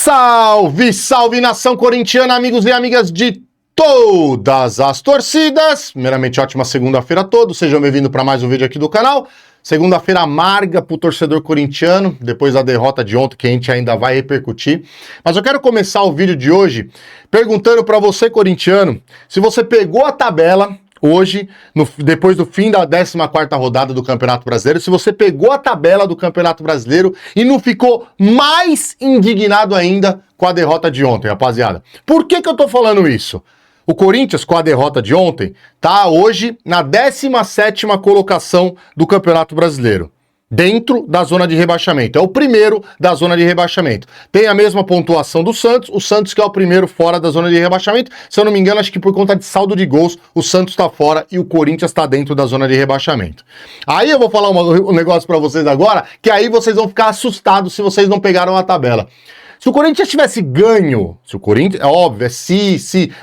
Salve, salve nação corintiana, amigos e amigas de todas as torcidas. Primeiramente, ótima segunda-feira a todos, sejam bem-vindos para mais um vídeo aqui do canal. Segunda-feira amarga para o torcedor corintiano, depois da derrota de ontem, que a gente ainda vai repercutir. Mas eu quero começar o vídeo de hoje perguntando para você, corintiano, se você pegou a tabela hoje, depois do fim da 14ª rodada do Campeonato Brasileiro, se você pegou a tabela do Campeonato Brasileiro e não ficou mais indignado ainda com a derrota de ontem, rapaziada. Por que eu tô falando isso? O Corinthians, com a derrota de ontem, tá hoje na 17ª colocação do Campeonato Brasileiro, dentro da zona de rebaixamento. É o primeiro da zona de rebaixamento. Tem a mesma pontuação do Santos, o Santos que é o primeiro fora da zona de rebaixamento. Se eu não me engano, acho que por conta de saldo de gols, o Santos tá fora e o Corinthians tá dentro da zona de rebaixamento. Aí eu vou falar um negócio pra vocês agora, que aí vocês vão ficar assustados se vocês não pegaram a tabela. Se o Corinthians tivesse ganho, se o Corinthians, é óbvio,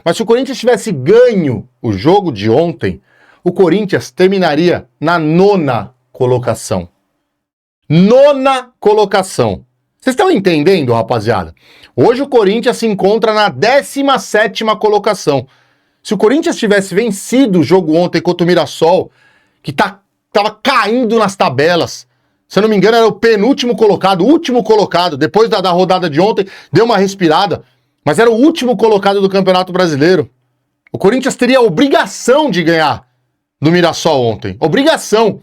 mas se o Corinthians tivesse ganho o jogo de ontem, o Corinthians terminaria na 9ª colocação. 9ª colocação. Vocês estão entendendo, rapaziada? Hoje o Corinthians se encontra na 17ª colocação. Se o Corinthians tivesse vencido o jogo ontem contra o Mirassol, que tava caindo nas tabelas, se eu não me engano era o penúltimo colocado, o último colocado, depois da rodada de ontem, deu uma respirada, mas era o último colocado do Campeonato Brasileiro. O Corinthians teria a obrigação de ganhar do Mirassol ontem. Obrigação.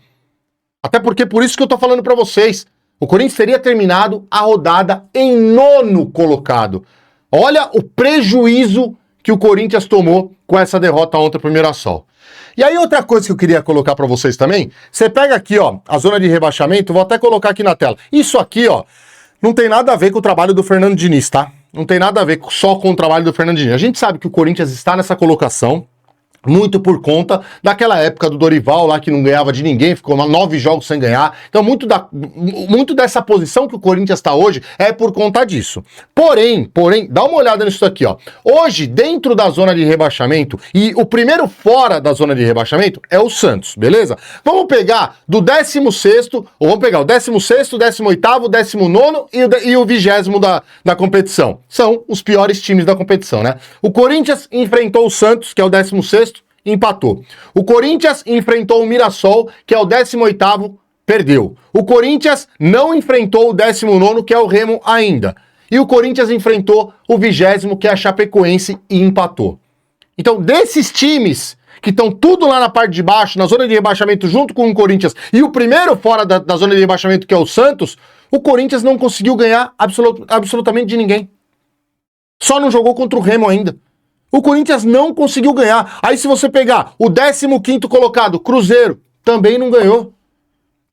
Até porque, por isso que eu tô falando pra vocês, o Corinthians teria terminado a rodada em 9º colocado. Olha o prejuízo que o Corinthians tomou com essa derrota ontem pro Mirassol. E aí outra coisa que eu queria colocar pra vocês também, você pega aqui, ó, a zona de rebaixamento, vou até colocar aqui na tela. Isso aqui, ó, não tem nada a ver com o trabalho do Fernando Diniz, tá? Não tem nada a ver só com o trabalho do Fernando Diniz. A gente sabe que o Corinthians está nessa colocação muito por conta daquela época do Dorival lá que não ganhava de ninguém, ficou 9 jogos sem ganhar. Então muito dessa posição que o Corinthians está hoje é por conta disso. Porém, dá uma olhada nisso aqui, ó. Hoje, dentro da zona de rebaixamento, e o primeiro fora da zona de rebaixamento é o Santos, beleza? Vamos pegar do 16º, ou vamos pegar o 16º, 18º, 19º e o 20º da competição. São os piores times da competição, né? O Corinthians enfrentou o Santos, que é o 16º, empatou. O Corinthians enfrentou o Mirassol, que é o 18º, perdeu. O Corinthians não enfrentou o 19º, que é o Remo ainda. E o Corinthians enfrentou o 20º, que é a Chapecoense, e empatou. Então, desses times que estão tudo lá na parte de baixo, na zona de rebaixamento, junto com o Corinthians, e o primeiro fora da zona de rebaixamento, que é o Santos, o Corinthians não conseguiu ganhar absolutamente de ninguém. Só não jogou contra o Remo ainda. O Corinthians não conseguiu ganhar. Aí se você pegar o 15º colocado, Cruzeiro, também não ganhou.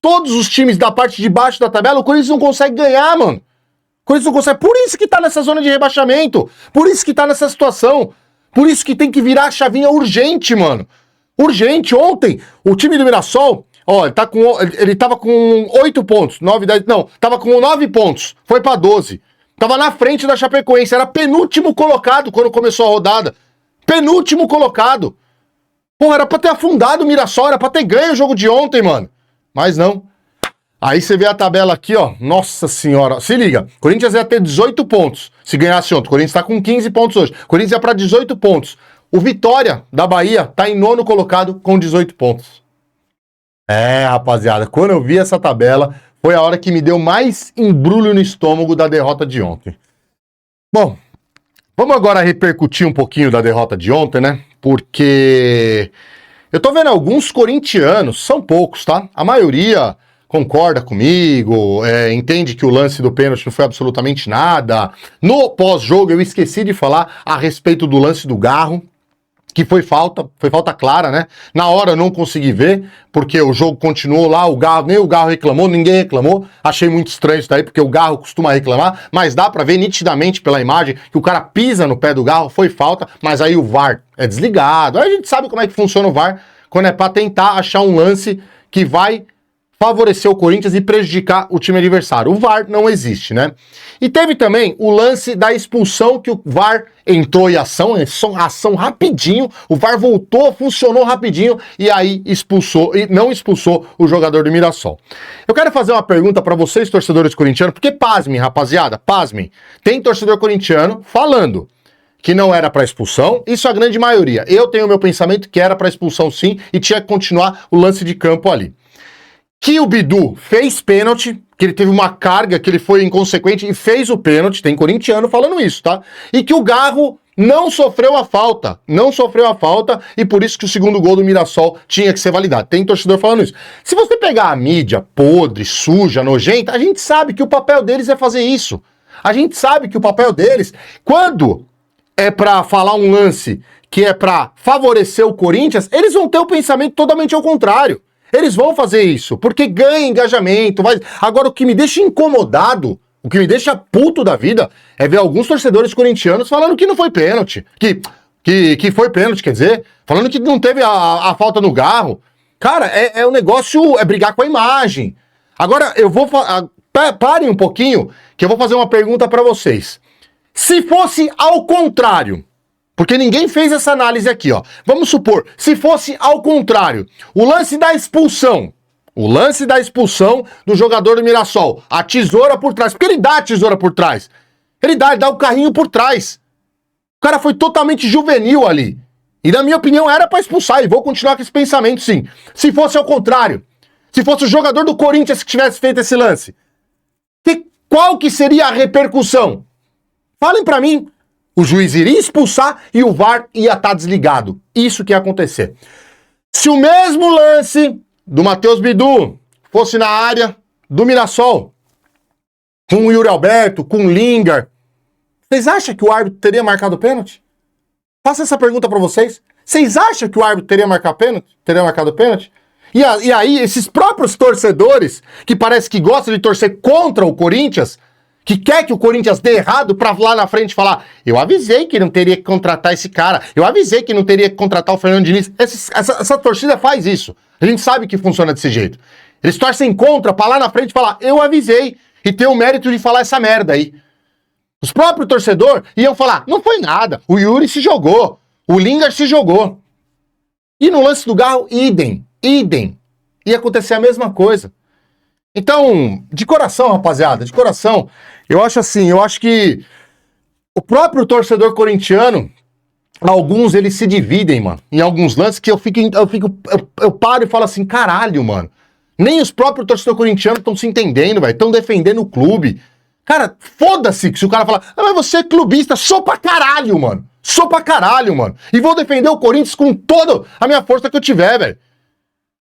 Todos os times da parte de baixo da tabela, o Corinthians não consegue ganhar, mano. O Corinthians não consegue. Por isso que tá nessa zona de rebaixamento. Por isso que tá nessa situação. Por isso que tem que virar a chavinha urgente, mano. Urgente. Ontem, o time do Mirassol, ó, ele tava com 8 pontos, 9, 10, não, tava com 9 pontos, foi pra 12. Tava na frente da Chapecoense, era penúltimo colocado quando começou a rodada. Penúltimo colocado. Porra, era pra ter afundado o Mirassol, era pra ter ganho o jogo de ontem, mano. Mas não. Aí você vê a tabela aqui, ó. Nossa senhora. Se liga, Corinthians ia ter 18 pontos se ganhasse ontem. O Corinthians tá com 15 pontos hoje. O Corinthians ia pra 18 pontos. O Vitória, da Bahia, tá em 9º colocado com 18 pontos. É, rapaziada, quando eu vi essa tabela, foi a hora que me deu mais embrulho no estômago da derrota de ontem. Bom, vamos agora repercutir um pouquinho da derrota de ontem, né? Porque eu tô vendo alguns corintianos, são poucos, tá? A maioria concorda comigo, entende que o lance do pênalti não foi absolutamente nada. No pós-jogo eu esqueci de falar a respeito do lance do Garro, que foi falta clara, né? Na hora eu não consegui ver, porque o jogo continuou lá, nem o Garro reclamou, ninguém reclamou. Achei muito estranho isso daí, porque o Garro costuma reclamar, mas dá pra ver nitidamente pela imagem que o cara pisa no pé do Garro, foi falta, mas aí o VAR é desligado. Aí a gente sabe como é que funciona o VAR, quando é pra tentar achar um lance que vai favorecer o Corinthians e prejudicar o time adversário. O VAR não existe, né? E teve também o lance da expulsão, que o VAR entrou em ação rapidinho, o VAR voltou, funcionou rapidinho e aí expulsou, e não expulsou o jogador do Mirassol. Eu quero fazer uma pergunta para vocês, torcedores corintianos, porque pasmem, rapaziada, pasmem. Tem torcedor corintiano falando que não era para expulsão, isso é a grande maioria. Eu tenho o meu pensamento que era para expulsão sim e tinha que continuar o lance de campo ali. Que o Bidu fez pênalti, que ele teve uma carga, que ele foi inconsequente e fez o pênalti, tem corintiano falando isso, tá? E que o Garro não sofreu a falta, e por isso que o segundo gol do Mirassol tinha que ser validado. Tem torcedor falando isso. Se você pegar a mídia podre, suja, nojenta, a gente sabe que o papel deles é fazer isso. A gente sabe que o papel deles, quando é pra falar um lance que é pra favorecer o Corinthians, eles vão ter o pensamento totalmente ao contrário. Eles vão fazer isso, porque ganha engajamento. Agora, o que me deixa incomodado, o que me deixa puto da vida, é ver alguns torcedores corintianos falando que não foi pênalti. Que foi pênalti, quer dizer, falando que não teve a falta no Garro. Cara, o negócio é brigar com a imagem. Agora, eu vou... Parem um pouquinho, que eu vou fazer uma pergunta pra vocês. Se fosse ao contrário... Porque ninguém fez essa análise aqui, ó. Vamos supor, se fosse ao contrário, o lance da expulsão do jogador do Mirassol, a tesoura por trás, porque ele dá a tesoura por trás. Ele dá o carrinho por trás. O cara foi totalmente juvenil ali. E na minha opinião era pra expulsar, e vou continuar com esse pensamento sim. Se fosse ao contrário, se fosse o jogador do Corinthians que tivesse feito esse lance, qual que seria a repercussão? Falem pra mim. O juiz iria expulsar e o VAR ia estar desligado. Isso que ia acontecer. Se o mesmo lance do Matheus Bidu fosse na área do Mirassol, com o Yuri Alberto, com o Lingard, vocês acham que o árbitro teria marcado o pênalti? Faço essa pergunta pra vocês. Vocês acham que o árbitro teria marcado pênalti? E aí, esses próprios torcedores, que parece que gostam de torcer contra o Corinthians, que quer que o Corinthians dê errado pra lá na frente falar, eu avisei que não teria que contratar esse cara, eu avisei que não teria que contratar o Fernando Diniz. Essa torcida faz isso. A gente sabe que funciona desse jeito. Eles torcem contra pra lá na frente falar, eu avisei, e ter o mérito de falar essa merda aí. Os próprios torcedores iam falar, não foi nada, o Yuri se jogou, o Lingard se jogou. E no lance do Garro, idem. Ia acontecer a mesma coisa. Então, de coração, rapaziada, de coração, eu acho que o próprio torcedor corintiano, alguns eles se dividem, mano, em alguns lances que eu paro e falo assim, caralho, mano, nem os próprios torcedores corintianos estão se entendendo, velho, estão defendendo o clube. Cara, foda-se que se o cara falar, mas você é clubista, sou pra caralho, mano, e vou defender o Corinthians com toda a minha força que eu tiver, velho.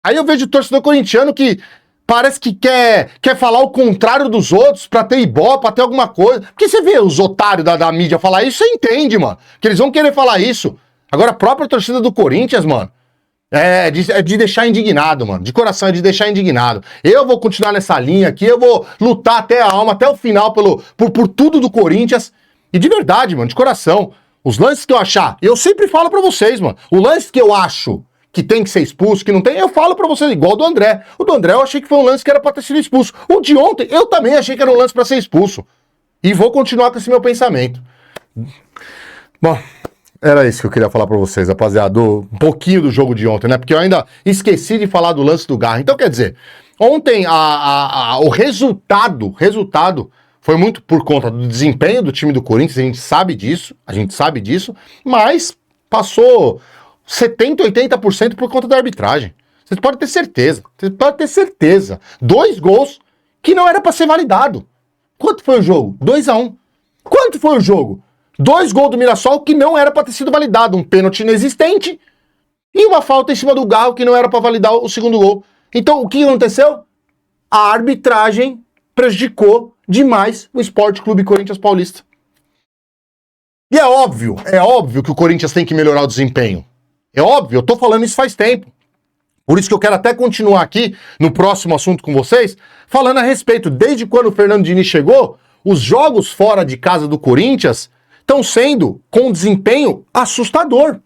Aí eu vejo o torcedor corintiano que parece que quer falar o contrário dos outros pra ter ibope, pra ter alguma coisa. Porque você vê os otários da mídia falar isso, você entende, mano. Que eles vão querer falar isso. Agora, a própria torcida do Corinthians, mano, é de deixar indignado, mano. De coração, é de deixar indignado. Eu vou continuar nessa linha aqui, eu vou lutar até a alma, até o final, por tudo do Corinthians. E de verdade, mano, de coração. Os lances que eu achar, eu sempre falo pra vocês, mano. O lance que eu acho que tem que ser expulso, que não tem, eu falo pra vocês, igual o do André. O do André eu achei que foi um lance que era pra ter sido expulso. O de ontem, eu também achei que era um lance pra ser expulso. E vou continuar com esse meu pensamento. Bom, era isso que eu queria falar pra vocês, rapaziada. Um pouquinho do jogo de ontem, né? Porque eu ainda esqueci de falar do lance do Garro. Então, quer dizer, ontem o resultado foi muito por conta do desempenho do time do Corinthians, a gente sabe disso, mas passou 70%, 80% por conta da arbitragem. Vocês podem ter certeza. 2 gols que não era pra ser validado. Quanto foi o jogo? 2-1. Quanto foi o jogo? 2 gols do Mirassol que não era pra ter sido validado. Um pênalti inexistente e uma falta em cima do Garro que não era pra validar o segundo gol. Então, o que aconteceu? A arbitragem prejudicou demais o Sport Clube Corinthians Paulista. E é óbvio que o Corinthians tem que melhorar o desempenho. É óbvio, eu tô falando isso faz tempo. Por isso que eu quero até continuar aqui no próximo assunto com vocês, falando a respeito. Desde quando o Fernando Diniz chegou, os jogos fora de casa do Corinthians estão sendo com desempenho assustador.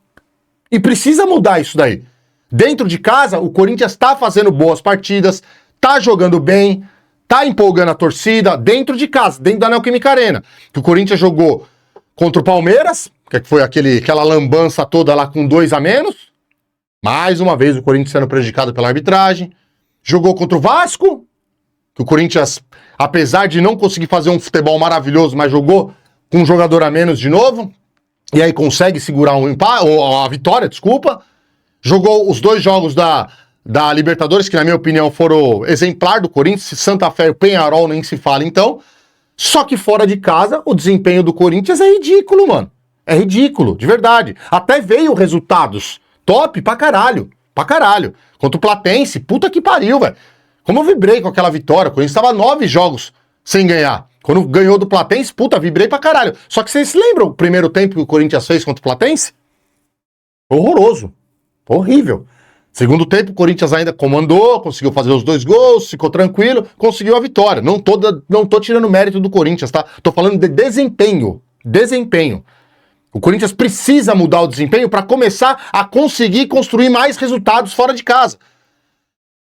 E precisa mudar isso daí. Dentro de casa, o Corinthians está fazendo boas partidas, tá jogando bem, tá empolgando a torcida dentro de casa, dentro da Neoquímica Arena. Que o Corinthians jogou contra o Palmeiras, que foi aquela lambança toda lá com 2 a menos. Mais uma vez o Corinthians sendo prejudicado pela arbitragem. Jogou contra o Vasco, que o Corinthians, apesar de não conseguir fazer um futebol maravilhoso, mas jogou com um jogador a menos de novo. E aí consegue segurar a vitória, desculpa. Jogou os 2 jogos da Libertadores, que na minha opinião foram exemplar do Corinthians. Santa Fé e o Peñarol nem se fala então. Só que fora de casa, o desempenho do Corinthians é ridículo, mano. É ridículo, de verdade. Até veio resultados top pra caralho. Pra caralho. Contra o Platense, puta que pariu, velho. Como eu vibrei com aquela vitória. O Corinthians tava 9 jogos sem ganhar. Quando ganhou do Platense, puta, vibrei pra caralho. Só que vocês se lembram o primeiro tempo que o Corinthians fez contra o Platense? Horroroso. Horrível. Segundo tempo, o Corinthians ainda comandou, conseguiu fazer os 2 gols, ficou tranquilo, conseguiu a vitória. Não tô tirando mérito do Corinthians, tá? Tô falando de desempenho. Desempenho. O Corinthians precisa mudar o desempenho para começar a conseguir construir mais resultados fora de casa.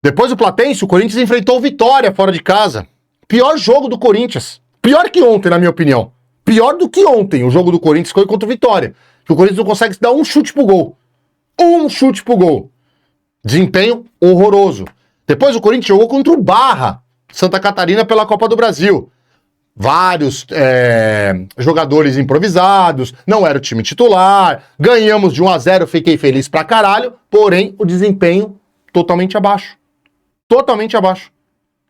Depois do Platense, o Corinthians enfrentou o Vitória fora de casa. Pior jogo do Corinthians. Pior que ontem, na minha opinião. Pior do que ontem, o jogo do Corinthians foi contra o Vitória. Que o Corinthians não consegue dar um chute pro gol. Um chute pro gol. Desempenho horroroso. Depois o Corinthians jogou contra o Barra, Santa Catarina, pela Copa do Brasil. Vários jogadores improvisados, não era o time titular, ganhamos de 1 a 0, fiquei feliz pra caralho, porém o desempenho totalmente abaixo. Totalmente abaixo.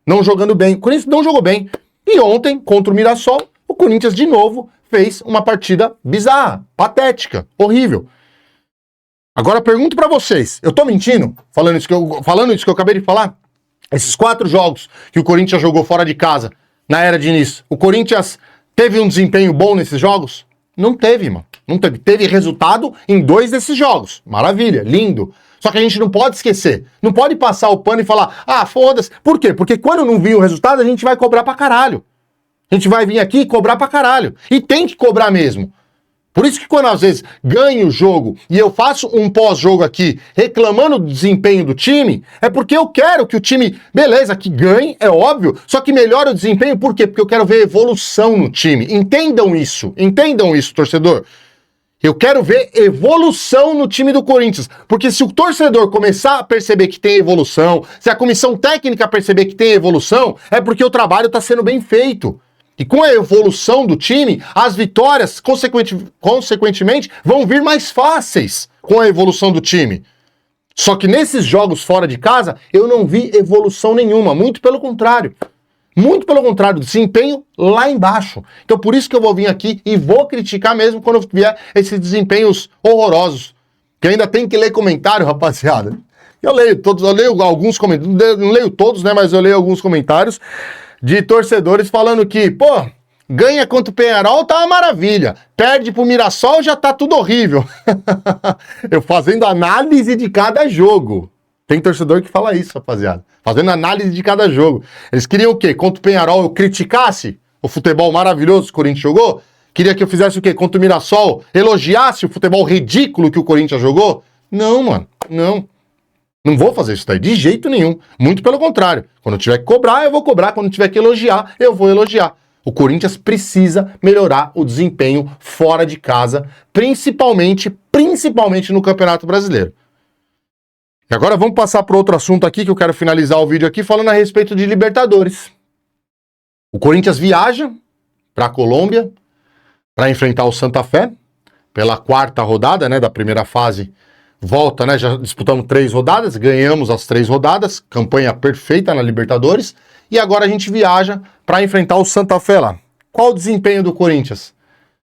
Não jogando bem. O Corinthians não jogou bem. E ontem, contra o Mirassol, o Corinthians de novo fez uma partida bizarra, patética, horrível. Agora pergunto pra vocês, eu tô mentindo falando isso que eu acabei de falar? Esses 4 jogos que o Corinthians jogou fora de casa na era de início, o Corinthians teve um desempenho bom nesses jogos? Não teve, mano. Não teve. Teve resultado em 2 desses jogos. Maravilha, lindo. Só que a gente não pode esquecer. Não pode passar o pano e falar, ah, foda-se. Por quê? Porque quando não vir o resultado, a gente vai cobrar pra caralho. A gente vai vir aqui e cobrar pra caralho. E tem que cobrar mesmo. Por isso que quando às vezes ganho o jogo e eu faço um pós-jogo aqui reclamando do desempenho do time, é porque eu quero que o time, beleza, que ganhe, é óbvio, só que melhore o desempenho, por quê? Porque eu quero ver evolução no time. Entendam isso, torcedor. Eu quero ver evolução no time do Corinthians, porque se o torcedor começar a perceber que tem evolução, se a comissão técnica perceber que tem evolução, é porque o trabalho está sendo bem feito. E com a evolução do time, as vitórias, consequentemente, vão vir mais fáceis com a evolução do time. Só que nesses jogos fora de casa, eu não vi evolução nenhuma. Muito pelo contrário. Muito pelo contrário, desempenho lá embaixo. Então por isso que eu vou vir aqui e vou criticar mesmo quando vier esses desempenhos horrorosos. Que ainda tem que ler comentário, rapaziada. Eu leio alguns comentários, não leio todos, né, mas eu leio alguns comentários de torcedores falando que, pô, ganha contra o Peñarol tá uma maravilha, perde pro Mirassol já tá tudo horrível. Eu fazendo análise de cada jogo. Tem torcedor que fala isso, rapaziada. Fazendo análise de cada jogo. Eles queriam o quê? Contra o Peñarol eu criticasse o futebol maravilhoso que o Corinthians jogou? Queria que eu fizesse o quê? Contra o Mirassol, elogiasse o futebol ridículo que o Corinthians jogou? Não, mano, não. Não vou fazer isso daí, de jeito nenhum. Muito pelo contrário. Quando eu tiver que cobrar, eu vou cobrar. Quando eu tiver que elogiar, eu vou elogiar. O Corinthians precisa melhorar o desempenho fora de casa, principalmente no Campeonato Brasileiro. E agora vamos passar para outro assunto aqui, que eu quero finalizar o vídeo aqui, falando a respeito de Libertadores. O Corinthians viaja para a Colômbia para enfrentar o Santa Fé, pela 4ª rodada, né, da primeira fase. Volta, né? Já disputamos 3 rodadas, ganhamos as 3 rodadas, campanha perfeita na Libertadores, e agora a gente viaja para enfrentar o Santa Fé lá. Qual o desempenho do Corinthians?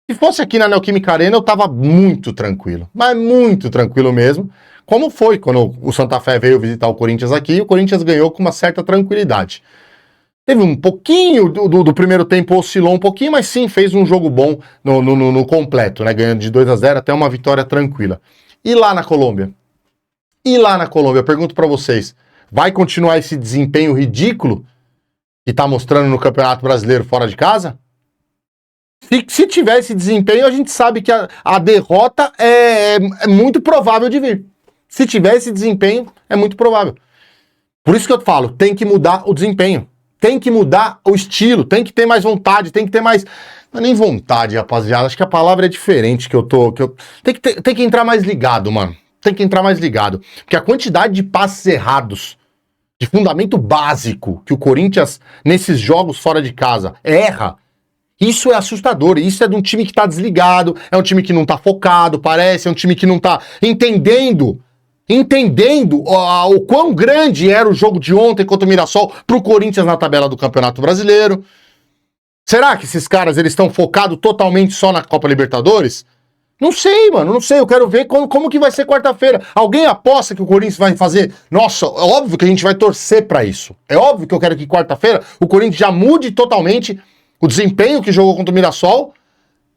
Se fosse aqui na Neoquímica Arena, eu tava muito tranquilo, mas muito tranquilo mesmo, como foi quando o Santa Fé veio visitar o Corinthians aqui, e o Corinthians ganhou com uma certa tranquilidade. Teve um pouquinho do primeiro tempo, oscilou um pouquinho, mas sim, fez um jogo bom no completo, né? Ganhando de 2 a 0 até uma vitória tranquila. E lá na Colômbia? Eu pergunto pra vocês, vai continuar esse desempenho ridículo que tá mostrando no Campeonato Brasileiro fora de casa? Se tiver esse desempenho, a gente sabe que a derrota é muito provável de vir. Se tiver esse desempenho, é muito provável. Por isso que eu falo, tem que mudar o desempenho. Tem que mudar o estilo, tem que ter mais vontade, tem que ter mais... Não é nem vontade, rapaziada, acho que a palavra é diferente Tem que entrar mais ligado, mano. Tem que entrar mais ligado. Porque a quantidade de passes errados, de fundamento básico, que o Corinthians, nesses jogos fora de casa, erra, isso é assustador. Isso é de um time que tá desligado, é um time que não tá focado, parece, é um time que não tá entendendo o quão grande era o jogo de ontem contra o Mirassol pro Corinthians na tabela do Campeonato Brasileiro. Será que esses caras eles estão focados totalmente só na Copa Libertadores? Não sei, mano, não sei. Eu quero ver como que vai ser quarta-feira. Alguém aposta que o Corinthians vai fazer? Nossa, é óbvio que a gente vai torcer pra isso. É óbvio que eu quero que quarta-feira o Corinthians já mude totalmente o desempenho que jogou contra o Mirassol,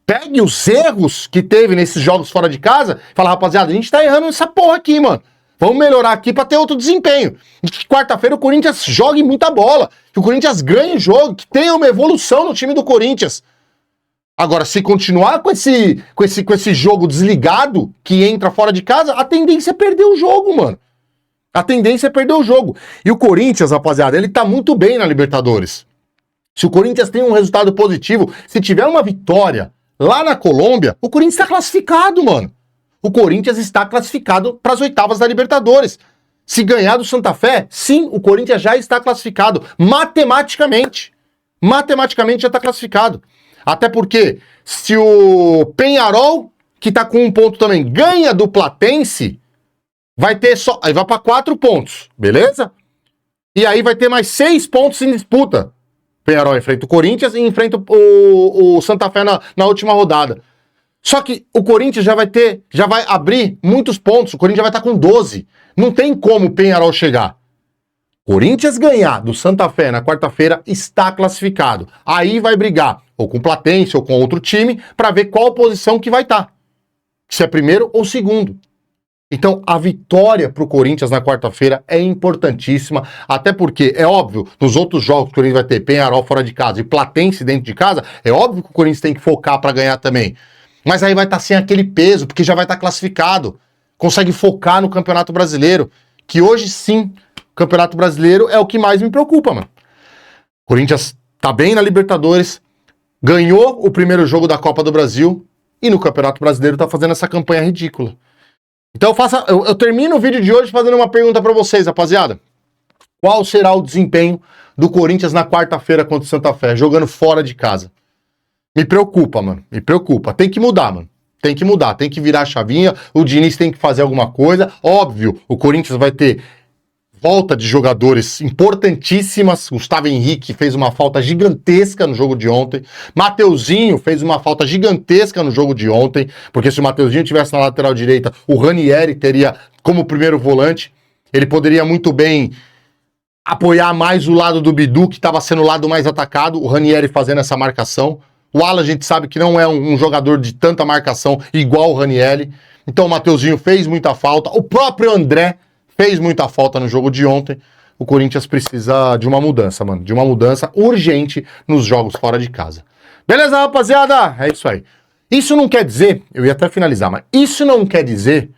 pegue os erros que teve nesses jogos fora de casa e fala, rapaziada, a gente tá errando nessa porra aqui, mano. Vamos melhorar aqui pra ter outro desempenho. E que quarta-feira o Corinthians jogue muita bola, que o Corinthians ganhe o jogo, que tenha uma evolução no time do Corinthians. Agora, se continuar com esse jogo desligado, que entra fora de casa, a tendência é perder o jogo, mano. A tendência é perder o jogo. E o Corinthians, rapaziada, ele tá muito bem na Libertadores. Se o Corinthians tem um resultado positivo, se tiver uma vitória lá na Colômbia, o Corinthians está classificado, mano. O Corinthians está classificado para as oitavas da Libertadores. Se ganhar do Santa Fé, sim, o Corinthians já está classificado. Matematicamente. Matematicamente já está classificado. Até porque, se o Peñarol, que tá com 1 ponto também, ganha do Platense, vai ter só... Aí vai para 4 pontos, beleza? E aí vai ter mais 6 pontos em disputa. Peñarol enfrenta o Corinthians e enfrenta o Santa Fé na última rodada. Só que o Corinthians já vai abrir muitos pontos. O Corinthians já vai estar com 12. Não tem como o Peñarol chegar. Corinthians ganhar do Santa Fé na quarta-feira está classificado. Aí vai brigar ou com o Platense ou com outro time para ver qual posição que vai estar. Se é primeiro ou segundo. Então, a vitória pro Corinthians na quarta-feira é importantíssima, até porque, é óbvio, nos outros jogos que o Corinthians vai ter Peñarol fora de casa e Platense dentro de casa, é óbvio que o Corinthians tem que focar para ganhar também. Mas aí vai estar sem aquele peso, porque já vai estar classificado. Consegue focar no Campeonato Brasileiro, que hoje sim, o Campeonato Brasileiro é o que mais me preocupa, mano. O Corinthians tá bem na Libertadores, ganhou o primeiro jogo da Copa do Brasil e no Campeonato Brasileiro tá fazendo essa campanha ridícula. Então eu termino o vídeo de hoje fazendo uma pergunta pra vocês, rapaziada. Qual será o desempenho do Corinthians na quarta-feira contra o Santa Fé, jogando fora de casa? Me preocupa, mano. Me preocupa. Tem que mudar, mano. Tem que mudar. Tem que virar a chavinha. O Diniz tem que fazer alguma coisa. Óbvio, o Corinthians vai ter volta de jogadores importantíssimas. Gustavo Henrique fez uma falta gigantesca no jogo de ontem. Mateuzinho fez uma falta gigantesca no jogo de ontem, porque se o Mateuzinho estivesse na lateral direita, o Ranieri teria como primeiro volante. Ele poderia muito bem apoiar mais o lado do Bidu, que estava sendo o lado mais atacado, o Ranieri fazendo essa marcação. O Alan a gente sabe que não é um jogador de tanta marcação igual o Ranieri. Então o Mateuzinho fez muita falta. O próprio André fez muita falta no jogo de ontem. O Corinthians precisa de uma mudança, mano. De uma mudança urgente nos jogos fora de casa. Beleza, rapaziada? É isso aí. Isso não quer dizer, eu ia até finalizar, mas isso não quer dizer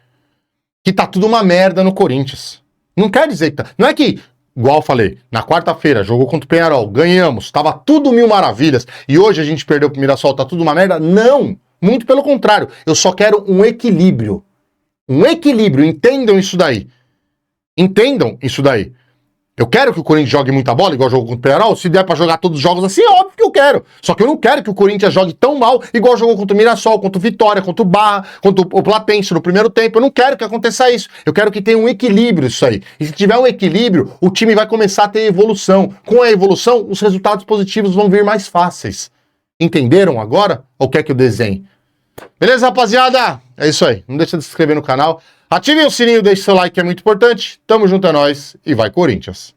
que tá tudo uma merda no Corinthians. Não quer dizer que tá... Não é que, igual eu falei, na quarta-feira, jogou contra o Peñarol, ganhamos, tava tudo mil maravilhas, e hoje a gente perdeu pro Mirassol, tá tudo uma merda? Não! Muito pelo contrário. Eu só quero um equilíbrio. Um equilíbrio, entendam isso daí. Entendam isso daí. Eu quero que o Corinthians jogue muita bola, igual jogou contra o Peñarol. Se der pra jogar todos os jogos assim, é óbvio que eu quero. Só que eu não quero que o Corinthians jogue tão mal, igual jogou contra o Mirassol, contra o Vitória, contra o Barra, contra o Platense no primeiro tempo. Eu não quero que aconteça isso. Eu quero que tenha um equilíbrio isso aí. E se tiver um equilíbrio, o time vai começar a ter evolução. Com a evolução, os resultados positivos vão vir mais fáceis. Entenderam agora? Ou quer que eu desenhe? Beleza, rapaziada? É isso aí. Não deixa de se inscrever no canal. Ativem o sininho, deixe seu like, que é muito importante. Tamo junto, é nóis e vai Corinthians!